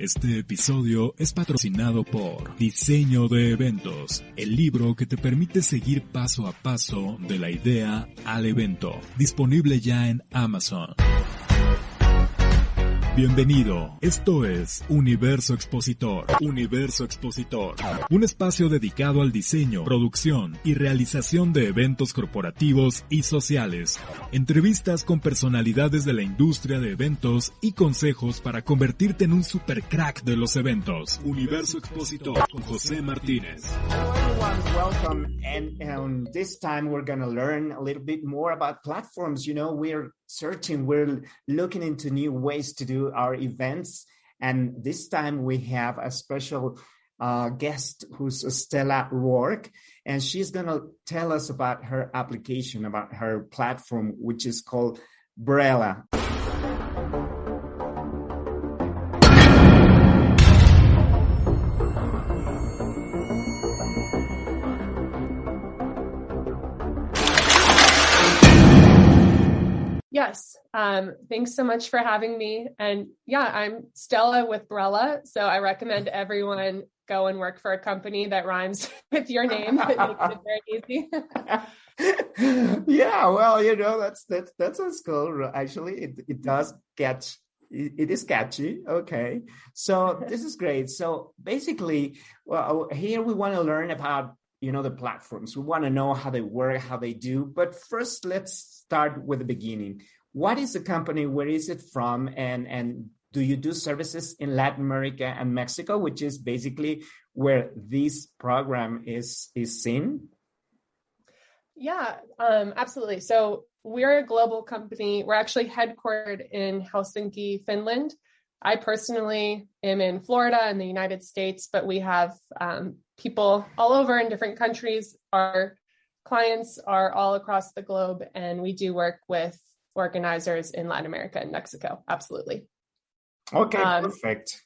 Este episodio es patrocinado por Diseño de Eventos, el libro que te permite seguir paso a paso de la idea al evento. Disponible ya en Amazon. Bienvenido, esto es Universo Expositor. Universo Expositor, un espacio dedicado al diseño, producción y realización de eventos corporativos y sociales. Entrevistas con personalidades de la industria de eventos y consejos para convertirte en un super crack de los eventos. Universo Expositor con José Martínez. Hello everyone, welcome. And this time we're going to learn a little bit more about platforms. You know, we're looking into new ways to do our events. And this time we have a special guest who's Stella Roark. And she's going to tell us about her application, about her platform, which is called BRELLA. Yes. Thanks so much for having me. And yeah, I'm Stella with BRELLA. So I recommend everyone go and work for a company that rhymes with your name. It makes it very easy. Yeah, well, you know, that sounds cool. Actually, it does catch. It is catchy. Okay. So this is great. So basically, well, here we want to learn about, you know, the platforms. We want to know how they work, how they do. But first, let's start with the beginning. What is the company? Where is it from? And do you do services in Latin America and Mexico, which is basically where this program is seen? Yeah, absolutely. So we're a global company. We're actually headquartered in Helsinki, Finland. I personally am in Florida in the United States, but we have people all over in different countries. Our clients are all across the globe, and we do work with organizers in Latin America and Mexico. Absolutely. Okay, perfect.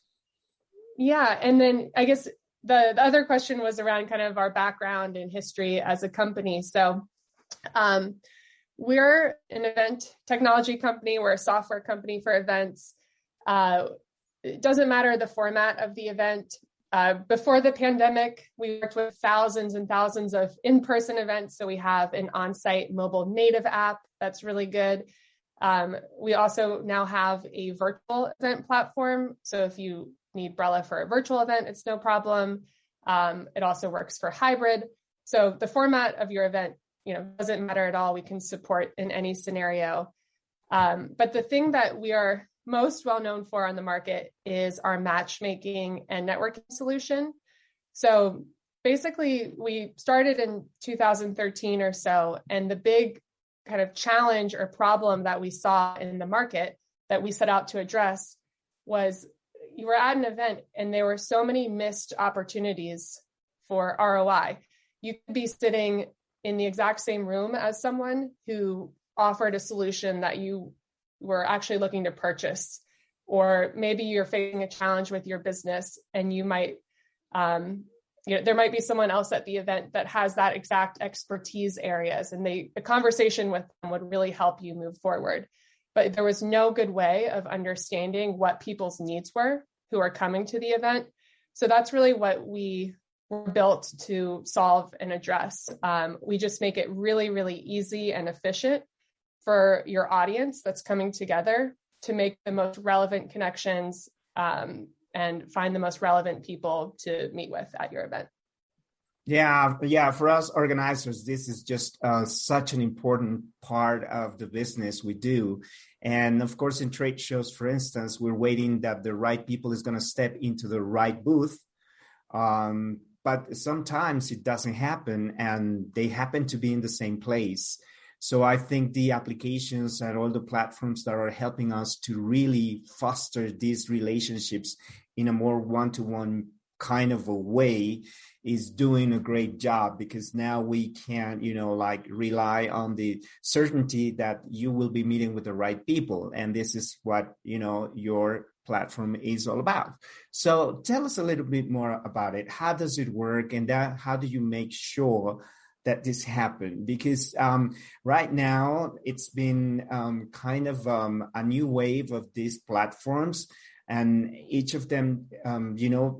Yeah. And then I guess the other question was around kind of our background and history as a company. So we're an event technology company. We're a software company for events. It doesn't matter the format of the event. Before the pandemic, we worked with thousands and thousands of in-person events. So we have an on-site mobile native app that's really good. We also now have a virtual event platform. So if you need BRELLA for a virtual event, it's no problem. It also works for hybrid. So the format of your event, you know, doesn't matter at all. We can support in any scenario. But the thing that we are most well known for on the market is our matchmaking and networking solution. So basically, we started in 2013 or so, and the big kind of challenge or problem that we saw in the market that we set out to address was you were at an event and there were so many missed opportunities for ROI. You could be sitting in the exact same room as someone who offered a solution that you were actually looking to purchase, or maybe you're facing a challenge with your business and you might, there might be someone else at the event that has that exact expertise areas, and a conversation with them would really help you move forward. But there was no good way of understanding what people's needs were who are coming to the event. So that's really what we were built to solve and address. We just make it really, really easy and efficient for your audience that's coming together to make the most relevant connections and find the most relevant people to meet with at your event. Yeah. For us organizers, this is just such an important part of the business we do. And of course, in trade shows, for instance, we're waiting that the right people is going to step into the right booth. But sometimes it doesn't happen, and they happen to be in the same place. So I think the applications and all the platforms that are helping us to really foster these relationships in a more one-to-one kind of a way is doing a great job, because now we can, rely on the certainty that you will be meeting with the right people. And this is what, your platform is all about. So tell us a little bit more about it. How does it work? And how do you make sure that this happened? Because right now it's been kind of a new wave of these platforms. and each of them,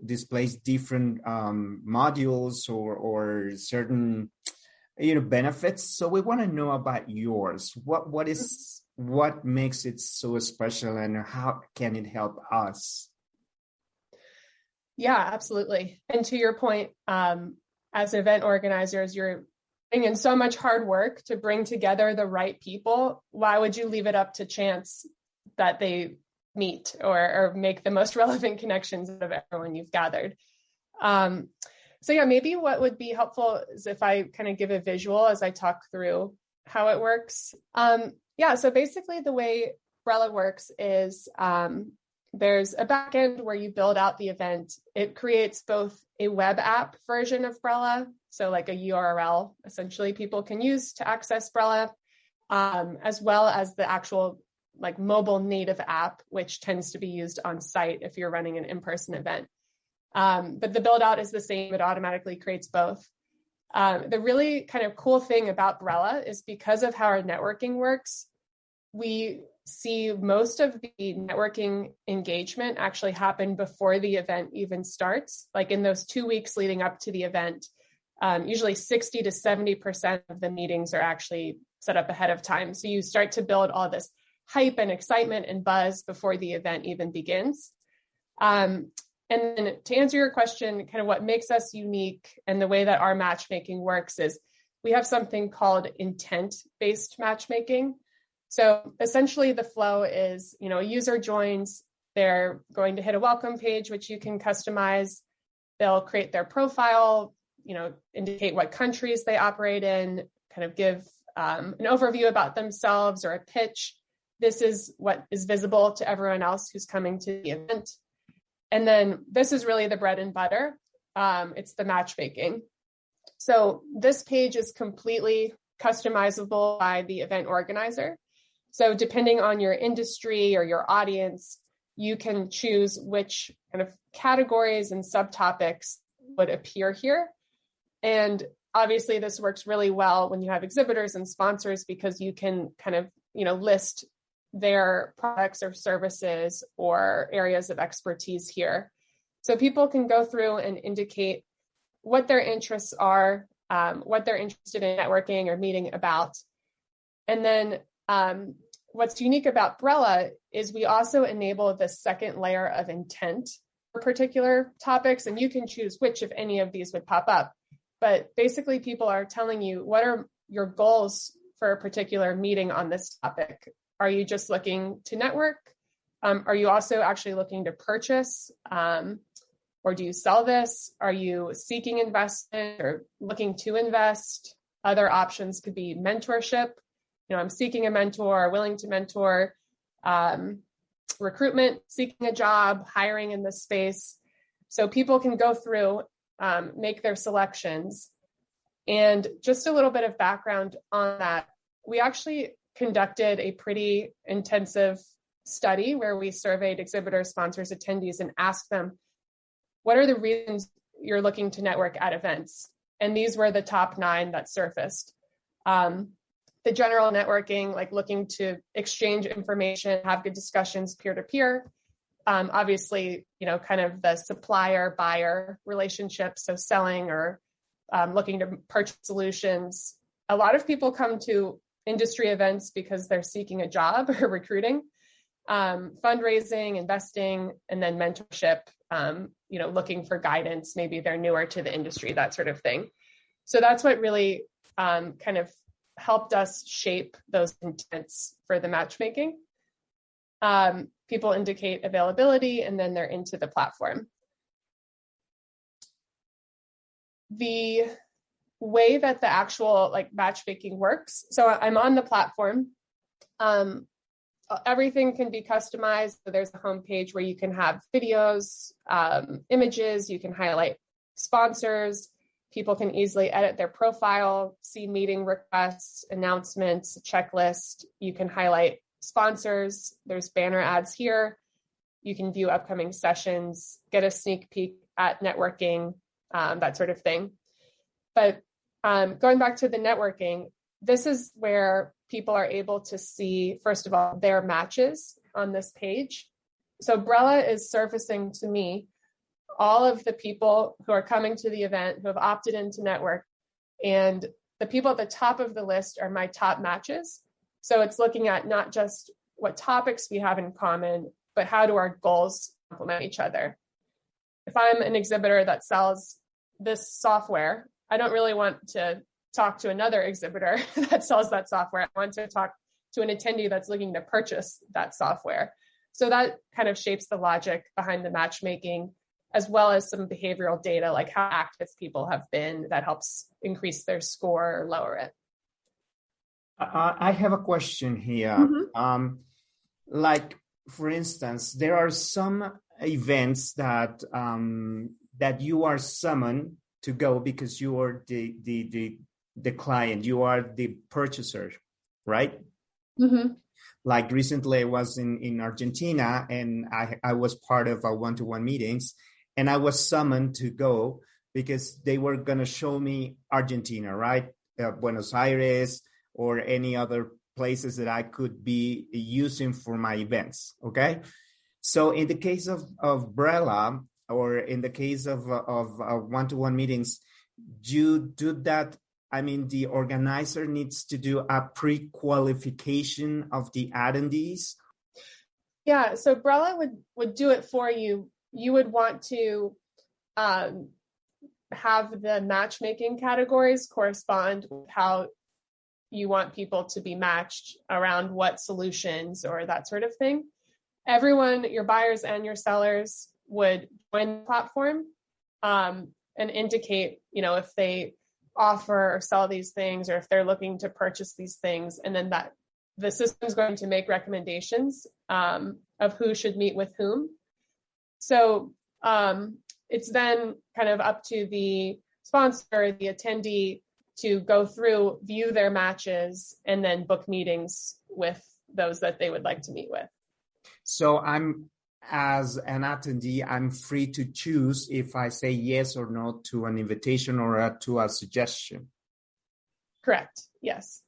displays different modules or certain, benefits. So we want to know about yours. What makes it so special, and how can it help us? Yeah, absolutely. And to your point, as event organizers, you're putting in so much hard work to bring together the right people. Why would you leave it up to chance that they meet or make the most relevant connections out of everyone you've gathered? So yeah, maybe what would be helpful is if I kind of give a visual as I talk through how it works. So basically the way BRELLA works is there's a backend where you build out the event. It creates both a web app version of BRELLA, so like a URL essentially people can use to access BRELLA, as well as the actual like mobile native app, which tends to be used on site if you're running an in-person event. But the build out is the same. It automatically creates both. The really kind of cool thing about BRELLA is because of how our networking works, we see most of the networking engagement actually happen before the event even starts. Like in those 2 weeks leading up to the event, usually 60 to 70% of the meetings are actually set up ahead of time. So you start to build all this hype and excitement and buzz before the event even begins. And then to answer your question, kind of what makes us unique and the way that our matchmaking works is we have something called intent-based matchmaking. So essentially the flow is, a user joins, they're going to hit a welcome page, which you can customize. They'll create their profile, indicate what countries they operate in, kind of give an overview about themselves or a pitch. This is what is visible to everyone else who's coming to the event. And then this is really the bread and butter. It's the matchmaking. So this page is completely customizable by the event organizer. So depending on your industry or your audience, you can choose which kind of categories and subtopics would appear here. And obviously this works really well when you have exhibitors and sponsors because you can kind of, list their products or services or areas of expertise here. So people can go through and indicate what their interests are, what they're interested in networking or meeting about. And then what's unique about BRELLA is we also enable the second layer of intent for particular topics, and you can choose which, if any of these would pop up. But basically people are telling you, what are your goals for a particular meeting on this topic? Are you just looking to network? Are you also actually looking to purchase? Or do you sell this? Are you seeking investment or looking to invest? Other options could be mentorship. I'm seeking a mentor, willing to mentor, recruitment, seeking a job, hiring in this space. So people can go through, make their selections. And just a little bit of background on that. We actually conducted a pretty intensive study where we surveyed exhibitors, sponsors, attendees, and asked them, what are the reasons you're looking to network at events? And these were the top 9 that surfaced. The general networking, like looking to exchange information, have good discussions peer-to-peer. Obviously, kind of the supplier-buyer relationship, so selling or looking to purchase solutions. A lot of people come to industry events because they're seeking a job or recruiting, fundraising, investing, and then mentorship, looking for guidance. Maybe they're newer to the industry, that sort of thing. So that's what really kind of helped us shape those intents for the matchmaking. People indicate availability, and then they're into the platform. The way that the actual matchmaking works. So I'm on the platform. Everything can be customized. So there's a homepage where you can have videos, images, you can highlight sponsors. People can easily edit their profile, see meeting requests, announcements, checklist. You can highlight sponsors. There's banner ads here. You can view upcoming sessions, get a sneak peek at networking, that sort of thing. But going back to the networking, this is where people are able to see, first of all, their matches on this page. So BRELLA is surfacing to me all of the people who are coming to the event who have opted into network, and the people at the top of the list are my top matches. So it's looking at not just what topics we have in common, but how do our goals complement each other. If I'm an exhibitor that sells this software, I don't really want to talk to another exhibitor that sells that software. I want to talk to an attendee that's looking to purchase that software. So that kind of shapes the logic behind the matchmaking, as well as some behavioral data, like how active people have been that helps increase their score or lower it. I have a question here. Mm-hmm. Like, for instance, there are some events that that you are summoned to go because you are the client, you are the purchaser, right? Mm-hmm. Like recently I was in Argentina, and I was part of a one-to-one meetings, and I was summoned to go because they were going to show me Argentina, right? Buenos Aires or any other places that I could be using for my events. Okay. So in the case of BRELLA, or in the case of one-to-one meetings, you do that. I mean, the organizer needs to do a pre-qualification of the attendees. Yeah. So BRELLA would do it for you. You would want to have the matchmaking categories correspond with how you want people to be matched around what solutions or that sort of thing. Everyone, your buyers and your sellers, would join the platform and indicate, if they offer or sell these things, or if they're looking to purchase these things, and then that the system is going to make recommendations of who should meet with whom. So it's then kind of up to the sponsor, the attendee, to go through, view their matches, and then book meetings with those that they would like to meet with. So as an attendee, I'm free to choose if I say yes or no to an invitation or to a suggestion. Correct. Yes.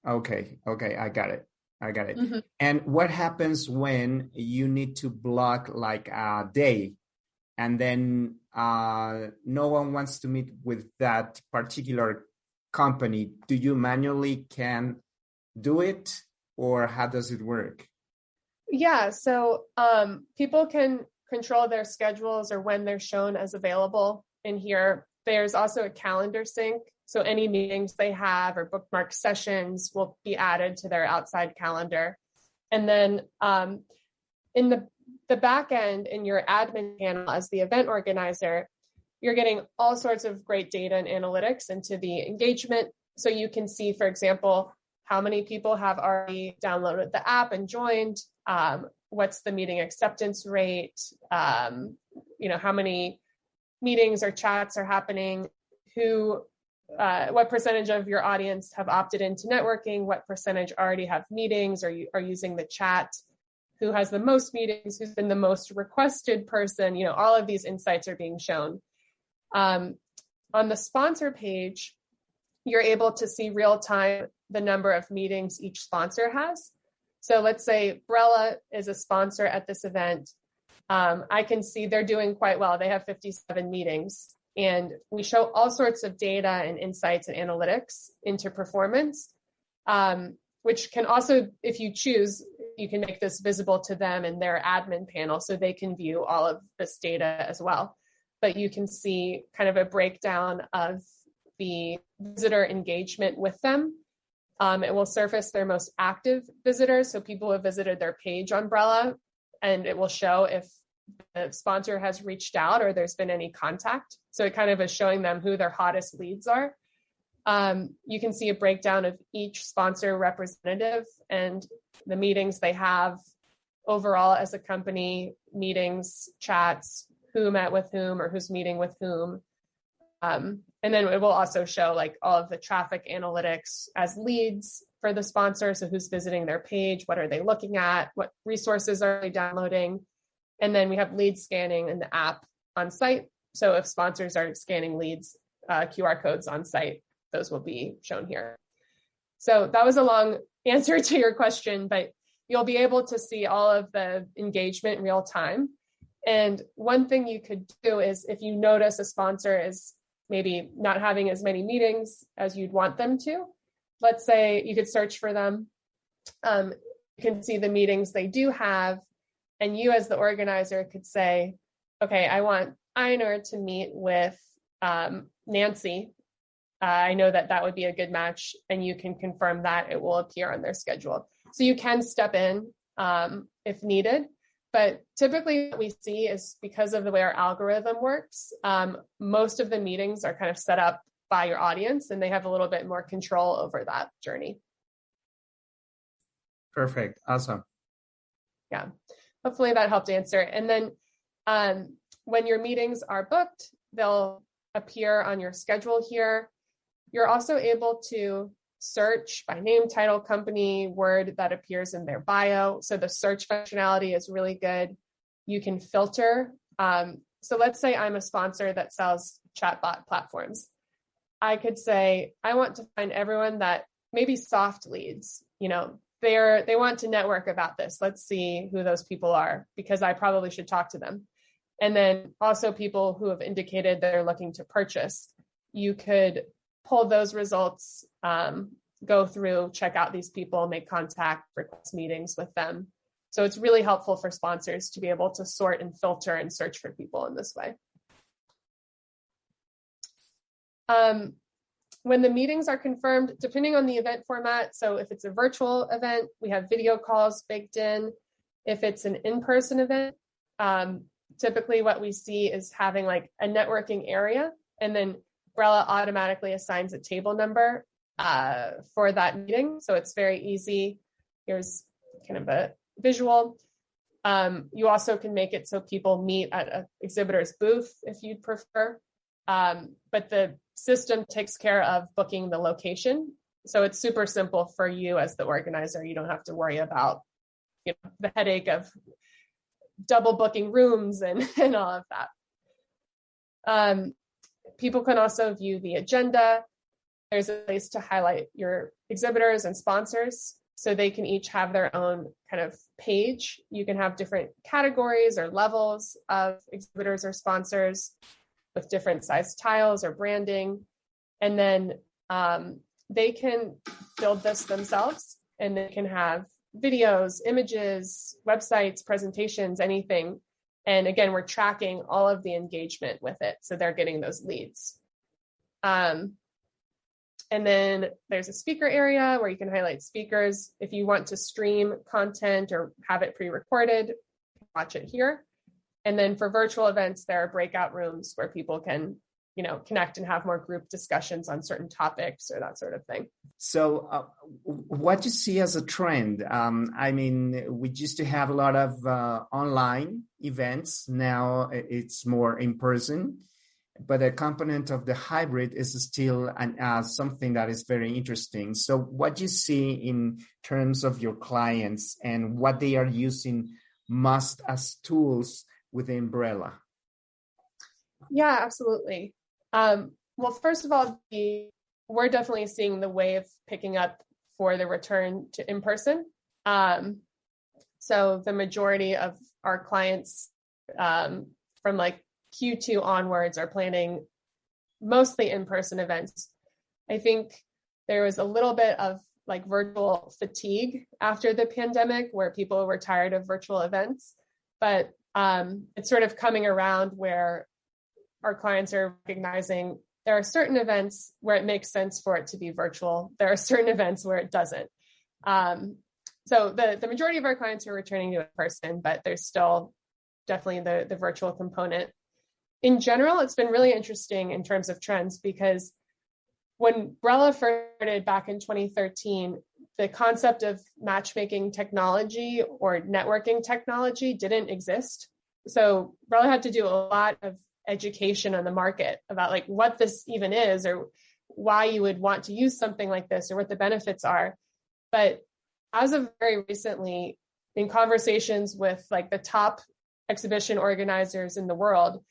Okay. I got it. Mm-hmm. And what happens when you need to block like a day, and then no one wants to meet with that particular company? Do you manually can do it, or how does it work? Yeah, so people can control their schedules or when they're shown as available in here. There's also a calendar sync. So any meetings they have or bookmark sessions will be added to their outside calendar. And then in the back end, in your admin panel as the event organizer, you're getting all sorts of great data and analytics into the engagement. So you can see, for example, how many people have already downloaded the app and joined, what's the meeting acceptance rate, how many meetings or chats are happening, what percentage of your audience have opted into networking, what percentage already have meetings or are using the chat, who has the most meetings, who's been the most requested person. All of these insights are being shown. On the sponsor page, you're able to see real time the number of meetings each sponsor has. So let's say BRELLA is a sponsor at this event. I can see they're doing quite well. They have 57 meetings, and we show all sorts of data and insights and analytics into performance, which can also, if you choose, you can make this visible to them in their admin panel so they can view all of this data as well. But you can see kind of a breakdown of the visitor engagement with them. It will surface their most active visitors, so people who have visited their page on BRELLA, and it will show if the sponsor has reached out or there's been any contact. So it kind of is showing them who their hottest leads are. You can see a breakdown of each sponsor representative and the meetings they have overall as a company, meetings, chats, who met with whom or who's meeting with whom. And then it will also show like all of the traffic analytics as leads for the sponsor. So who's visiting their page, what are they looking at, what resources are they downloading? And then we have lead scanning in the app on site. So if sponsors are scanning leads, QR codes on site, those will be shown here. So that was a long answer to your question, but you'll be able to see all of the engagement real time. And one thing you could do is, if you notice a sponsor is maybe not having as many meetings as you'd want them to, let's say you could search for them. You can see the meetings they do have. And you as the organizer could say, okay, I want Einar to meet with Nancy. I know that would be a good match, and you can confirm that it will appear on their schedule. So you can step in if needed. But typically what we see is, because of the way our algorithm works, most of the meetings are kind of set up by your audience, and they have a little bit more control over that journey. Perfect. Awesome. Yeah. Hopefully that helped answer. And then when your meetings are booked, they'll appear on your schedule here. You're also able to search by name, title, company, word that appears in their bio. So the search functionality is really good. You can filter. So let's say I'm a sponsor that sells chatbot platforms. I could say, I want to find everyone that maybe soft leads, they want to network about this. Let's see who those people are, because I probably should talk to them. And then also people who have indicated they're looking to purchase. You could pull those results, go through, check out these people, make contact, request meetings with them. So it's really helpful for sponsors to be able to sort and filter and search for people in this way. When the meetings are confirmed, depending on the event format, so if it's a virtual event, we have video calls baked in. If it's an in-person event, typically what we see is having like a networking area, and then BRELLA automatically assigns a table number for that meeting. So it's very easy. Here's kind of a visual. You also can make it so people meet at an exhibitor's booth if you'd prefer. But the system takes care of booking the location. So it's super simple for you as the organizer. You don't have to worry about the headache of double booking rooms and all of that. People can also view the agenda. There's a place to highlight your exhibitors and sponsors, so they can each have their own kind of page. You can have different categories or levels of exhibitors or sponsors with different size tiles or branding. And then they can build this themselves, and they can have videos, images, websites, presentations, anything. And again, we're tracking all of the engagement with it, so they're getting those leads. And then there's a speaker area where you can highlight speakers. If you want to stream content or have it pre-recorded, watch it here. And then for virtual events, there are breakout rooms where people can, connect and have more group discussions on certain topics or that sort of thing. So what do you see as a trend? We used to have a lot of online events. Now it's more in person, but a component of the hybrid is still something that is very interesting. So what do you see in terms of your clients and what they are using most as tools within BRELLA? Yeah, absolutely. Well, first of all, we're definitely seeing the wave picking up for the return to in-person. So the majority of our clients from like Q2 onwards are planning mostly in-person events. I think there was a little bit of like virtual fatigue after the pandemic where people were tired of virtual events, but it's sort of coming around where our clients are recognizing there are certain events where it makes sense for it to be virtual. There are certain events where it doesn't. So the majority of our clients are returning to in person, but there's still definitely the virtual component. In general, it's been really interesting in terms of trends, because when BRELLA first started back in 2013, the concept of matchmaking technology or networking technology didn't exist. So BRELLA had to do a lot of education on the market about like what this even is, or why you would want to use something like this, or what the benefits are. But as of very recently, in conversations with like the top exhibition organizers in the world,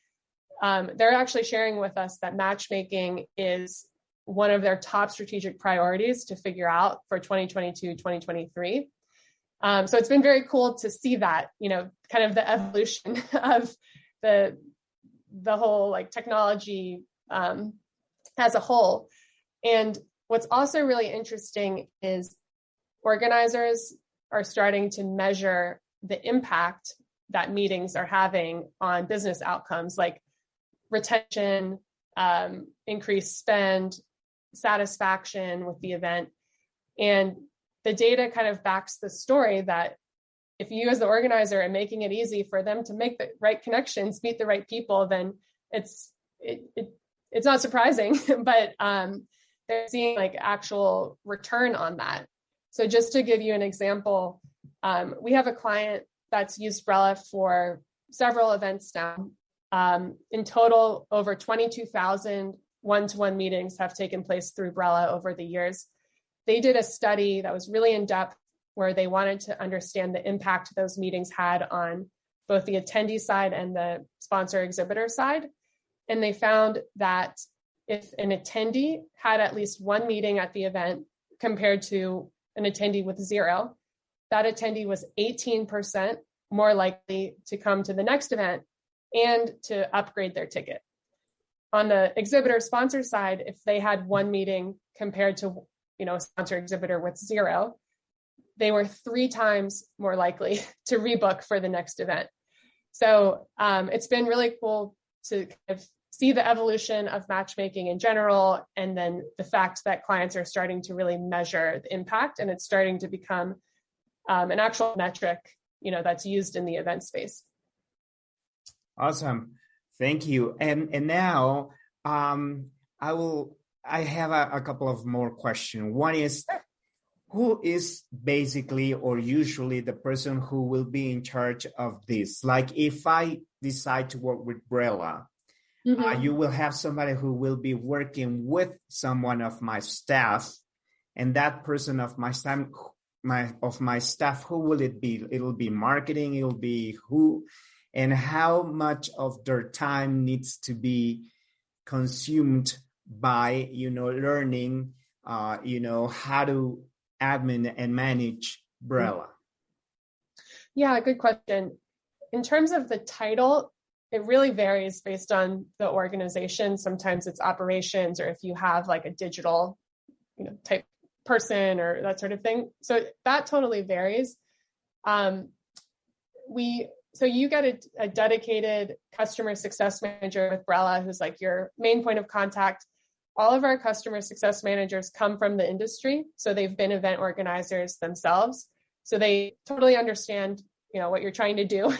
they're actually sharing with us that matchmaking is one of their top strategic priorities to figure out for 2022, 2023. So it's been very cool to see that, kind of the evolution of the whole like technology as a whole. And what's also really interesting is organizers are starting to measure the impact that meetings are having on business outcomes like retention, increased spend, satisfaction with the event. And the data kind of backs the story that if you as the organizer are making it easy for them to make the right connections, meet the right people, then it's not surprising, but they're seeing like actual return on that. So just to give you an example, we have a client that's used BRELLA for several events now. In total, over 22,000 one-to-one meetings have taken place through BRELLA over the years. They did a study that was really in-depth where they wanted to understand the impact those meetings had on both the attendee side and the sponsor exhibitor side. And they found that if an attendee had at least one meeting at the event compared to an attendee with zero, that attendee was 18% more likely to come to the next event and to upgrade their ticket. On the exhibitor sponsor side, if they had one meeting compared to a sponsor exhibitor with zero, they were 3 times more likely to rebook for the next event. So it's been really cool to kind of see the evolution of matchmaking in general, and then the fact that clients are starting to really measure the impact, and it's starting to become an actual metric, that's used in the event space. Awesome, thank you. And now I have a couple of more questions. One is, who is basically or usually the person who will be in charge of this? Like if I decide to work with BRELLA, you will have somebody who will be working with someone of my staff, and that person of my staff, who will it be? It'll be marketing, it'll be who, and how much of their time needs to be consumed by, learning, how to admin and manage BRELLA? Yeah, good question. In terms of the title, it really varies based on the organization. Sometimes it's operations, or if you have like a digital, type person or that sort of thing. So that totally varies. So you get a dedicated customer success manager with BRELLA, who's like your main point of contact. All of our customer success managers come from the industry. So they've been event organizers themselves. So they totally understand, what you're trying to do.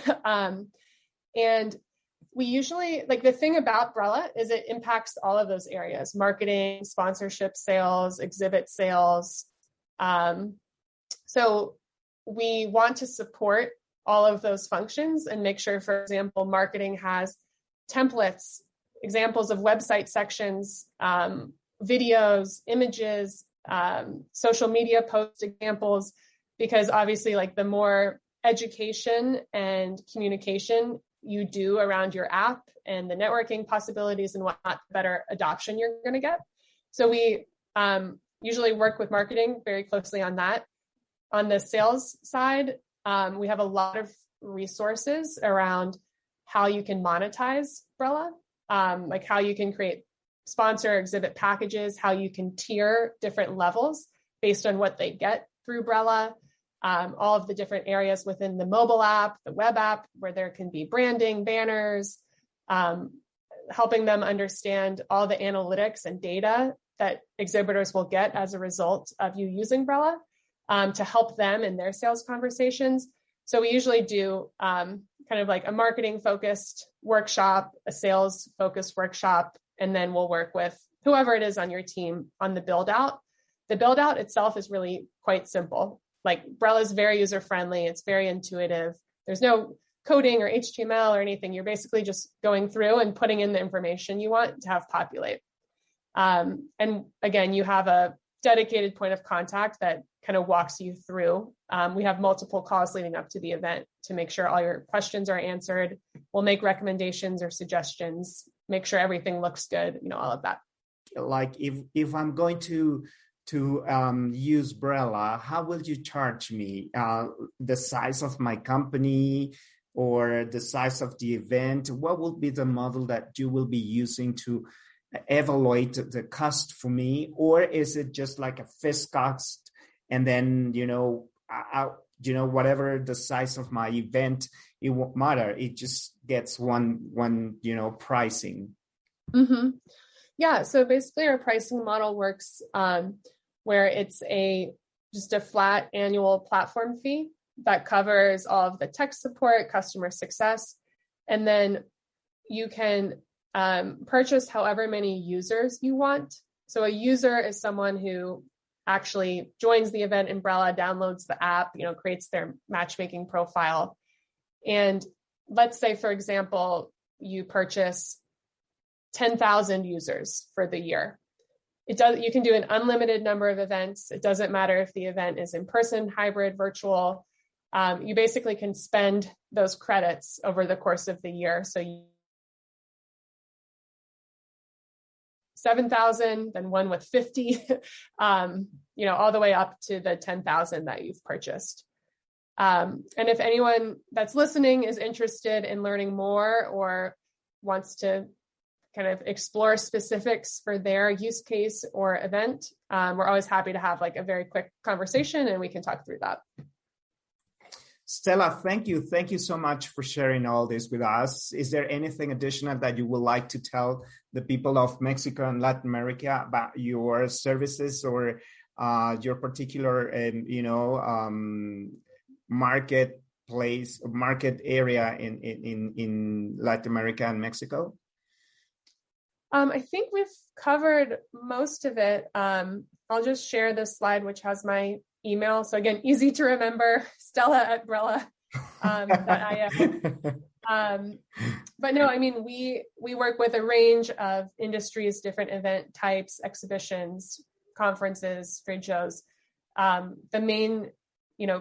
And we usually, like, the thing about BRELLA is it impacts all of those areas: marketing, sponsorship sales, exhibit sales. So we want to support all of those functions and make sure, for example, marketing has templates, examples of website sections, videos, images, social media post examples, because obviously, like, the more education and communication you do around your app and the networking possibilities and whatnot, the better adoption you're going to get. So we usually work with marketing very closely on that. On the sales side, we have a lot of resources around how you can monetize BRELLA, like how you can create sponsor exhibit packages, how you can tier different levels based on what they get through BRELLA, all of the different areas within the mobile app, the web app, where there can be branding, banners, helping them understand all the analytics and data that exhibitors will get as a result of you using BRELLA, to help them in their sales conversations. So we usually do kind of like a marketing focused workshop, a sales focused workshop, and then we'll work with whoever it is on your team on the build out. The build out itself is really quite simple. Like, BRELLA is very user friendly. It's very intuitive. There's no coding or HTML or anything. You're basically just going through and putting in the information you want to have populate. And again, you have a dedicated point of contact that kind of walks you through. We have multiple calls leading up to the event to make sure all your questions are answered. We'll make recommendations or suggestions, make sure everything looks good, all of that. Like if I'm going to to use BRELLA, how will you charge me? The size of my company or the size of the event? What will be the model that you will be using to evaluate the cost for me? Or is it just like a fixed cost and then, whatever the size of my event, it won't matter. It just gets one pricing. Mm-hmm. Yeah. So basically our pricing model works where it's just a flat annual platform fee that covers all of the tech support, customer success, and then you can purchase however many users you want. So a user is someone who actually joins the event in BRELLA, downloads the app, creates their matchmaking profile. And let's say, for example, you purchase 10,000 users for the year. You can do an unlimited number of events. It doesn't matter if the event is in person, hybrid, virtual. You basically can spend those credits over the course of the year. So 7,000, then one with 50, all the way up to the 10,000 that you've purchased. And if anyone that's listening is interested in learning more or wants to kind of explore specifics for their use case or event, we're always happy to have like a very quick conversation and we can talk through that. Stella, thank you. Thank you so much for sharing all this with us. Is there anything additional that you would like to tell the people of Mexico and Latin America about your services or your particular, market area in Latin America and Mexico? I think we've covered most of it. I'll just share this slide, which has my email. So again, easy to remember, Stella@BRELLA. But no, I mean, we work with a range of industries, different event types, exhibitions, conferences, trade shows. The main,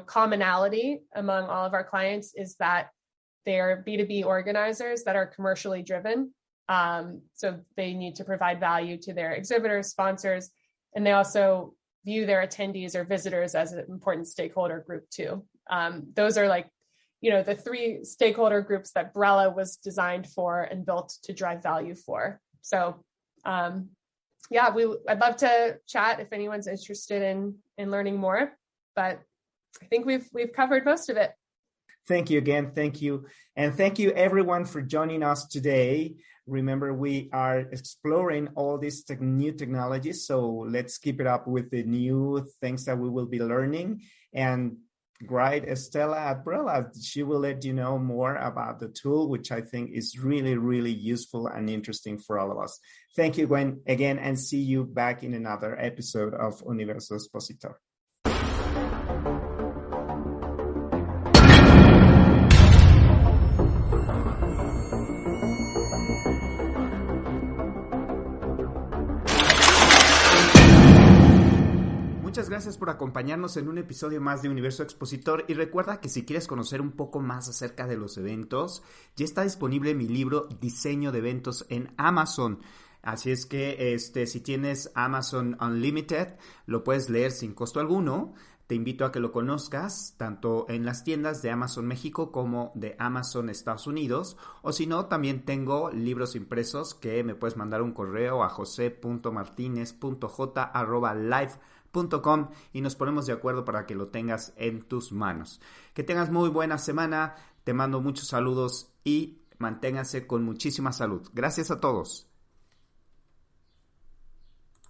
commonality among all of our clients is that they're B2B organizers that are commercially driven. So they need to provide value to their exhibitors, sponsors, and they also view their attendees or visitors as an important stakeholder group too. Those are like, the three stakeholder groups that BRELLA was designed for and built to drive value for. So I'd love to chat if anyone's interested in learning more, but I think we've covered most of it. Thank you again. Thank you. And thank you everyone for joining us today. Remember, we are exploring all these new technologies. So let's keep it up with the new things that we will be learning. And great, Stella at BRELLA, she will let you know more about the tool, which I think is really, really useful and interesting for all of us. Thank you again, and see you back in another episode of Universo Expositor. Muchas gracias por acompañarnos en un episodio más de Universo Expositor y recuerda que si quieres conocer un poco más acerca de los eventos, ya está disponible mi libro Diseño de Eventos en Amazon. Así es que si tienes Amazon Unlimited, lo puedes leer sin costo alguno. Te invito a que lo conozcas tanto en las tiendas de Amazon México como de Amazon Estados Unidos, o si no, también tengo libros impresos que me puedes mandar un correo a jose.martinez.j@live.com y nos ponemos de acuerdo para que lo tengas en tus manos. Que tengas muy buena semana, te mando muchos saludos y manténganse con muchísima salud. Gracias a todos.